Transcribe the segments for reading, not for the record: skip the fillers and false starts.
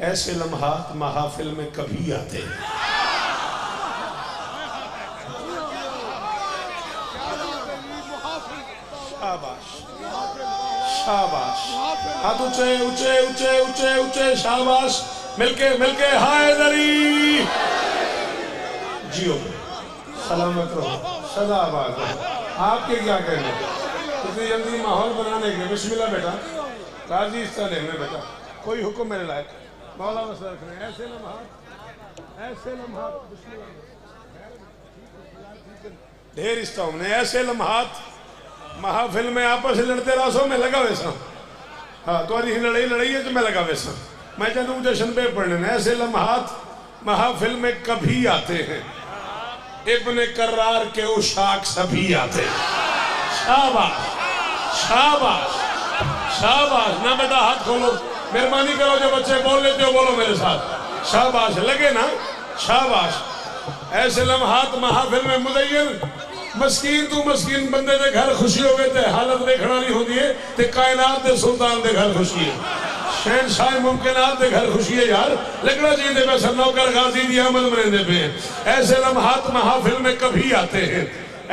ऐसे लम्हात महाफिल में कभी आते हैं। शाबाश शाबाश, हाथ ऊंचे ऊंचे ऊंचे ऊंचे ऊंचे, शाबाश, मिलके मिलके हायदरी जियो, सलामत रहो, सदाबाद रहो। आपके क्या कहने, इतनी जल्दी माहौल बनाने के। बिस्मिल्लाह बेटा, राजी इस तरह में बेटा, कोई हुक्म मेरे लायक, मौला बस रखने ऐसे लम्हात, ऐसे लम्हात, ढेर इस्ता हमने ऐसे लम्हात महाफिल में आपस से लड़ते रासों में लगा वैसा। हाँ तुम्हारी लड़ाई लड़ाई है तो मैं लगा वैसा, मैं चाहता हूँ जश्न पे पढ़ने। ऐसे लम्हात महाफिल में कभी आते हैं, इब्ने कर्रार के उशाक सभी आते हैं। शाबाश शाबाश शाबाश। ना बेटा हाथ खोलो, मेहरबानी करो, जो बच्चे बोल लेते हो बोलो मेरे साथ, शाबाश, लगे ना, शाबाश। ऐसे लम्हात महाफिल में मुज़य्यन मस्कीन तू मस्कीन बंदे दे घर खुशी हो गए थे, हालत देखना नहीं होती है ते कायनात दे सुल्तान दे घर खुशी है, शहनशाह मुमकिनात दे घर खुशी है यार। लगना चाहिए पे सब नौकर गाजी दी अहमद मरेंदे पे। ऐसे लम्हात महाफिल में कभी आते हैं,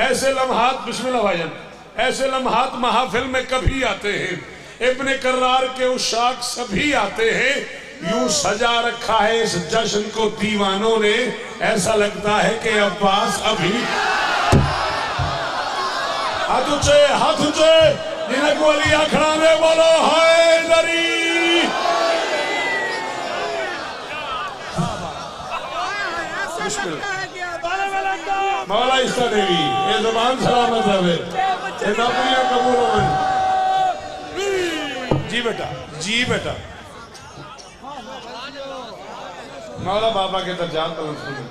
ऐसे लम्हात, बिस्मिल्लाह भाईजान, ऐसे लम्हात महाफिल में कभी आते हैं, इब्ने कर्रार के उशाक सभी आते हैं। यूं सजा रखा है इस जश्न को दीवानों ने, ऐसा लगता है कि अब्बास अभी। हाथ ऊंचे हाथ ऊंचे, जिन्हें गोली आखड़ा में बोलो हैदरी। मौला इस्ता देवी, ये जुबान सलामत रहे, ये नौकरियां कबूल हो। जी बेटा, जी बेटा, मौला बाबा के दर्जात बुलंद करो।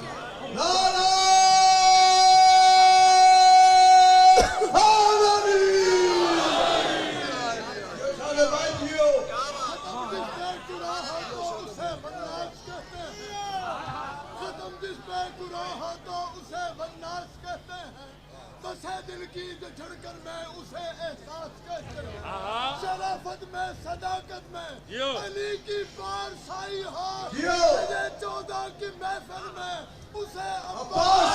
दिल की धड़कन में उसे एहसास कहते हैं, शराफत में सदाकत में अली की पारसाई हो, 14 की महफिल में उसे अब्बास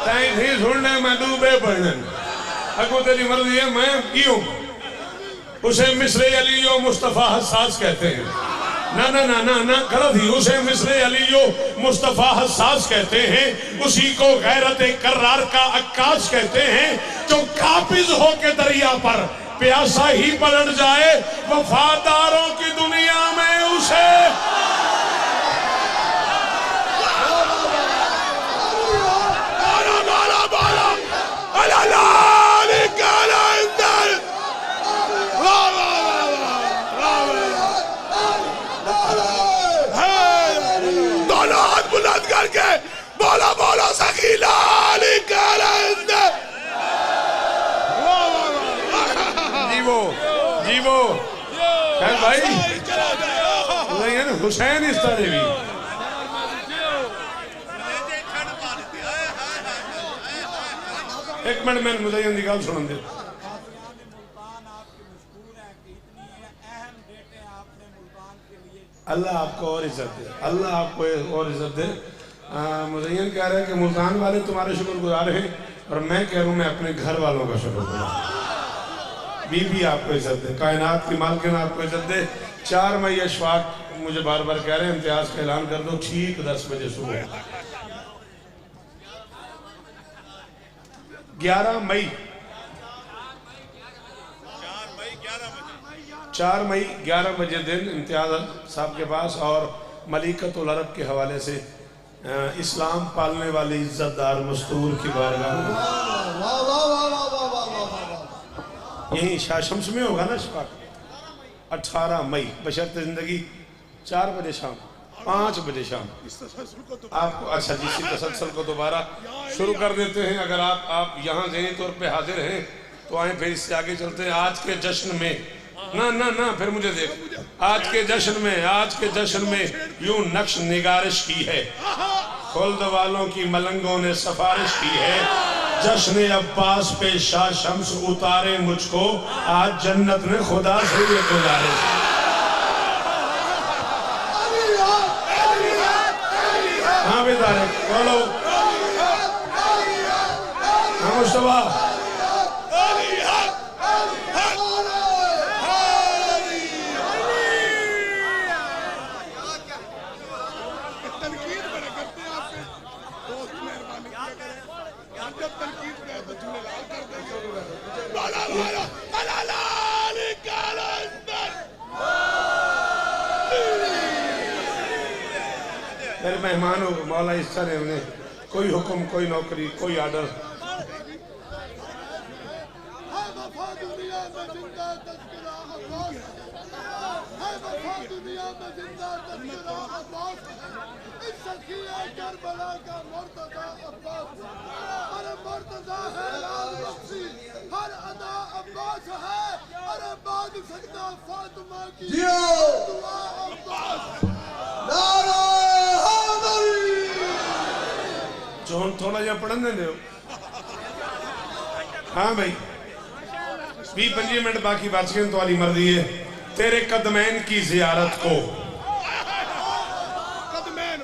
नहीं सुनने में डूबे पड़ने, अगो तेरी मर्जी है, मैं क्यों उसे मिस्रे अलीयो मुस्तफा हसास कहते हैं। ना ना ना ना ना गलत ही, उसे मिस्रे अलीयो मुस्तफा हसास कहते हैं, उसी को गैरत कर्रार का अक्कास कहते हैं, जो काबिज हो के दरिया पर प्यासा ही पलट जाए, वफादारों की दुनिया में उसे। करके बोला बोला सकीला अली जीवो जीवो भाई हुसैन इस तरह भी। एक मिनट मैंने मुझे की गल सुन दे। अल्लाह आपको और इज्जत दे, अल्लाह आपको और इज्जत दे। मुज़य्यन कह रहे हैं कि मुल्तान वाले तुम्हारे शुक्रगुजार हैं, और मैं कह रहा हूँ मैं अपने घर वालों का शुक्रगुजार। बीबी आपको इज्जत दे, कायनात की मालकिन आपको इज्जत दे। 4 मई अशफाक मुझे बार बार कह रहे हैं इम्तियाज का ऐलान कर दो, ठीक 10 बजे सुबह। 11 मई 4 मई 11 बजे दिन इम्तियाज साहब के पास, और मलिकतुल अरब के हवाले से इस्लाम पालने वाले इज्जतदार मस्तूर की बारगाह में यही शाह शम्स में होगा ना शफाक। 18 मई बशर्ते जिंदगी 4 बजे शाम, 5 बजे शाम आपको। अच्छा जी, इसी तसलसल को दोबारा शुरू कर देते हैं। अगर आप यहाँ ज़हनी तौर पे हाजिर हैं तो आए, फिर इससे आगे चलते हैं। आज के जश्न में ना ना ना फिर मुझे देख, आज के जश्न में यूं नक्श निगारिश की है, खुल्द वालों की मलंगों ने सफारिश की है। जश्न अब्बास पे शाह शम्स उतारे मुझको, आज जन्नत ने खुदा से ये गुजारिश। दावेदार है, बोलो मुस्तफा। मेरे मेहमान हो मौला इस तरह ने कोई हुक्म, कोई नौकरी, कोई आर्डर। जोन थोड़ा जा पढ़ने दो। हाँ भाई 20-25 मिनट बाकी बच गए, तुम्हारी मर्जी है। तेरे कदमैन की जियारत को।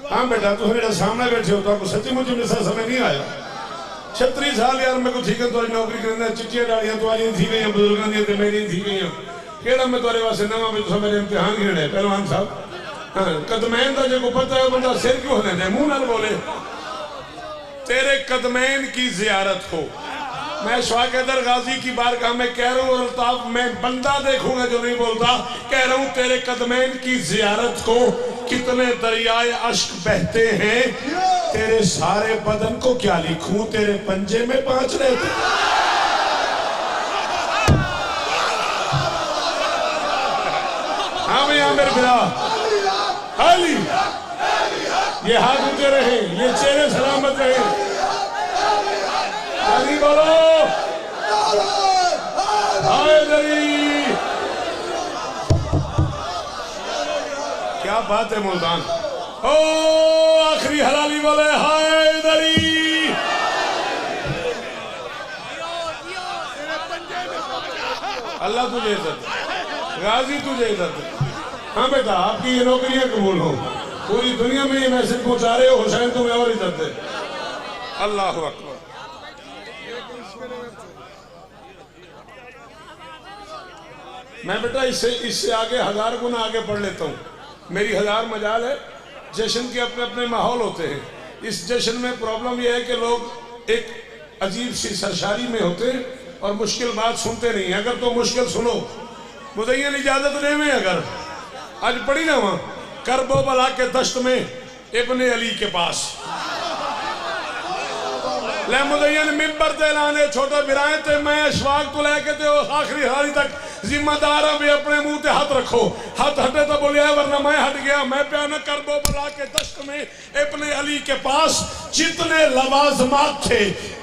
हाँ बेटा तुम मेरे सामने बैठे हो तो सच्ची मुझे मिसा समय नहीं आया। 36 साल यार मैं को ठीक है तुम्हारी नौकरी करना, चिट्टियां डालियां तुम्हारी थी गई, बुजुर्गों दी मेरी थी गई। केड़ा मैं तुम्हारे वास्ते नवा भी तुम मेरे इम्तिहान गिने पहलवान साहब। हाँ कदमैन का जो पता है बंदा सिर क्यों हिलाता है, मुंह नाल बोले। तेरे कदमैन की जियारत को मैं शवाकैदर गाजी की बारगाह में कह रहा हूँ, और अल्ताफ मैं बंदा देखूंगा जो नहीं बोलता, कह रहा हूँ तेरे कदमैन की जियारत को। कितने दरियाए अश्क बहते हैं, तेरे सारे बदन को क्या लिखूं, तेरे पंजे में 5 रहते। हाँ भैया मेरे बिरा हाली, ये हाथ ऊंचे रहे, ये चेहरे सलामत रहे। हाली बोलो हायदरी। क्या बात है मुल्तान। ओ आखिरी हलाली बोले हायदरी। अल्लाह तुझे इज्जत, गाजी तुझे इज्जत। हाँ बेटा आपकी ये नौकरियां कबूल हो, पूरी दुनिया में ये मैसेज पहुंचा रहे हो, हुसैन तुम्हें और इज्जत है। अल्लाह अकबर। मैं बेटा इससे आगे 1000 गुना आगे पढ़ लेता हूँ। मेरी 1000 मजाल है। जश्न के अपने अपने माहौल होते हैं। इस जश्न में प्रॉब्लम यह है कि लोग एक अजीब सी सरशारी में होते हैं और मुश्किल बात सुनते नहीं। अगर तो मुश्किल सुनो, मुझे इजाजत दे में अगर आज पढ़ी ना वहां करबो बला के दश्त में इब्ने अली के पास ले मुदय्यन मिंबर ते लाने छोटे बिराए ते मैं अशवाक तो लेके ते आखिरी हाली तक जिम्मेदार है। भी अपने मुंह ते हाथ रखो, हाथ हटे तो बोलिया वरना मैं हट गया। मैं प्या न करबो बला के दश्त में इब्ने अली के पास जितने लवाजमात थे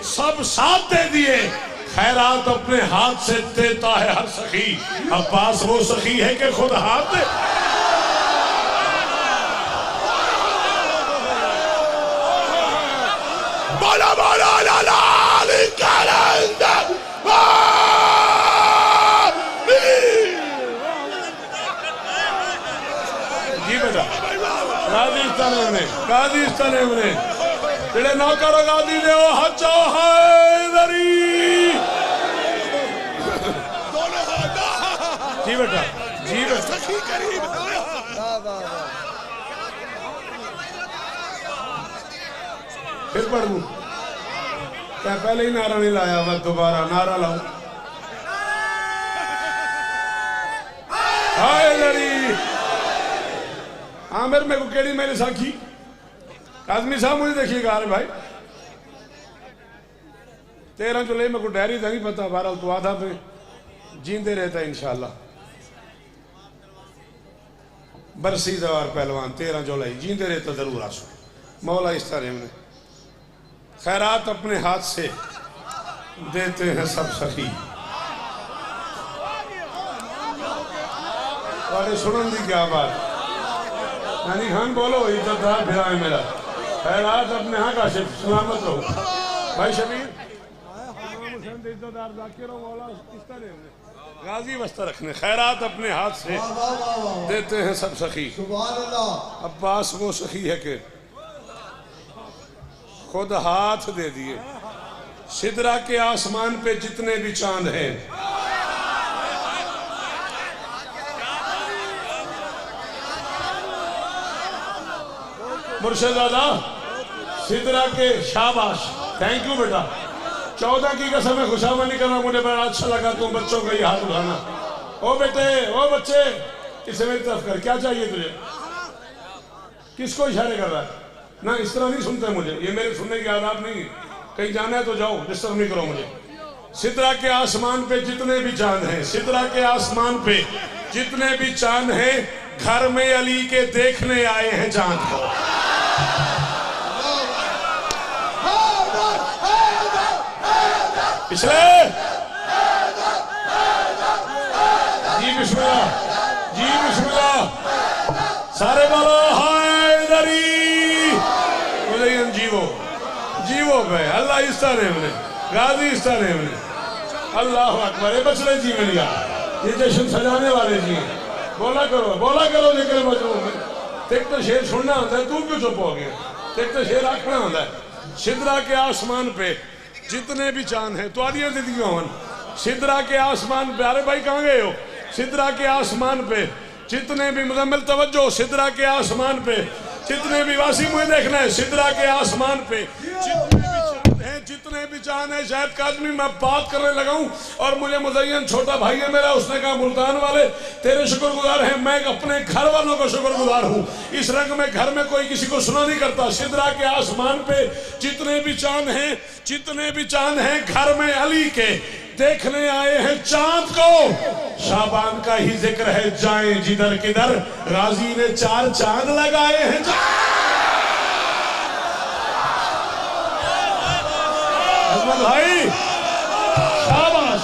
सब साथ दे दिए। खैरात अपने हाथ से देता है हर सखी, अब्बास वो सखी है कि खुद हाथ दे। बोला बोला ला ला जी बेटा गाजी जेड़े नौकर गाजी दे हजो हैदरी। जी बेटा जी बेटा फिर पढ़ लूं क्या? पहले ही नारा नहीं लाया, मैं दोबारा नारा लाऊं। हैदरी आमिर मेरे को केड़ी मेरे साखी आदमी साहब मुझे देखिएगा। अरे भाई 13 जुलाई मेरे को डायरी था नहीं पता, बहरहाल तो आधा पे जींदे रहता है इंशाल्लाह। बरसी जवार पहलवान 13 जुलाई जींदे रहता जरूर आसो। मौला इस तरह में खैरात अपने हाथ से देते हैं सब सखी। सुनन दी क्या बात। नानी खान बोलो इज्जतदार फिरा है मेरा। खैरात अपने हाँ का सलामत रहो भाई शबीर। इज्जतदार जाकिर मौला इस तरह गाजी वस्ता रखने। खैरात अपने हाथ से देते हैं सब सखी। अब्बास वो सखी है कि खुद हाथ दे दिए। सिदरा के आसमान पे जितने भी चांद हैं, मुर्शिदादा सिदरा के, शाबाश, थैंक यू बेटा। 14 की कसम है, खुशामा नहीं करना, मुझे बड़ा अच्छा लगा तुम बच्चों का ये हाथ उठाना। ओ बेटे, ओ बच्चे, इसे मेरी तरफ कर, क्या चाहिए तुझे? किसको इशारे कर रहा है? ना इस तरह नहीं सुनते मुझे, ये मेरे सुनने की आदत नहीं है। कहीं जाना है तो जाओ, डिस्टर्ब नहीं करो मुझे। सिदरा के आसमान पे जितने भी चांद हैं, सिदरा के आसमान पे जितने भी चांद हैं, घर में अली के देखने आए हैं चांद को। पिछले जी बिस्मिल्लाह, जी बिस्मिल्लाह, सारे बोलो हैदरी। मुज़य्यन जीवो, जीवो पे अल्लाह इस्ता ने हमने, गाजी इस्ता ने हमने, अल्लाह अकबर। ये बचले जीवन का ये जश्न सजाने वाले जी, बोला करो जिक्र मजरूम। तेरे तो शेर सुनना होता है, तू क्यों चुप हो गया? तेरे तो शेर आखना होता है। सिदरा के आसमान पे जितने भी चांद हैं, तुम्हारियां जिंदगियां होन, सिदरा के आसमान पे, अरे भाई कहाँ गए हो? सिदरा के आसमान पे जितने भी, मुजम्मिल तवज्जो, सिदरा के आसमान पे जितने भी, वासी मुझे देखना है, सिदरा के आसमान पे जितने भी चांद है। शायद काजमी मैं बात करने लगा हूं और मुझे मुज़य्यन छोटा भाई है मेरा, उसने कहा मुल्तान वाले तेरे शुक्रगुजार हैं, मैं अपने घर वालों का शुक्रगुजार हूं। इस रंग में घर में कोई किसी को सुना नहीं करता। सिदरा के आसमान पे जितने भी चांद हैं, जितने भी चांद हैं, घर में अली के देखने आए हैं चांद को। शाबान का ही जिक्र है, जाएं जिधर किधर, गाजी ने 4 चांद लगाए हैं। भाई शाबाश,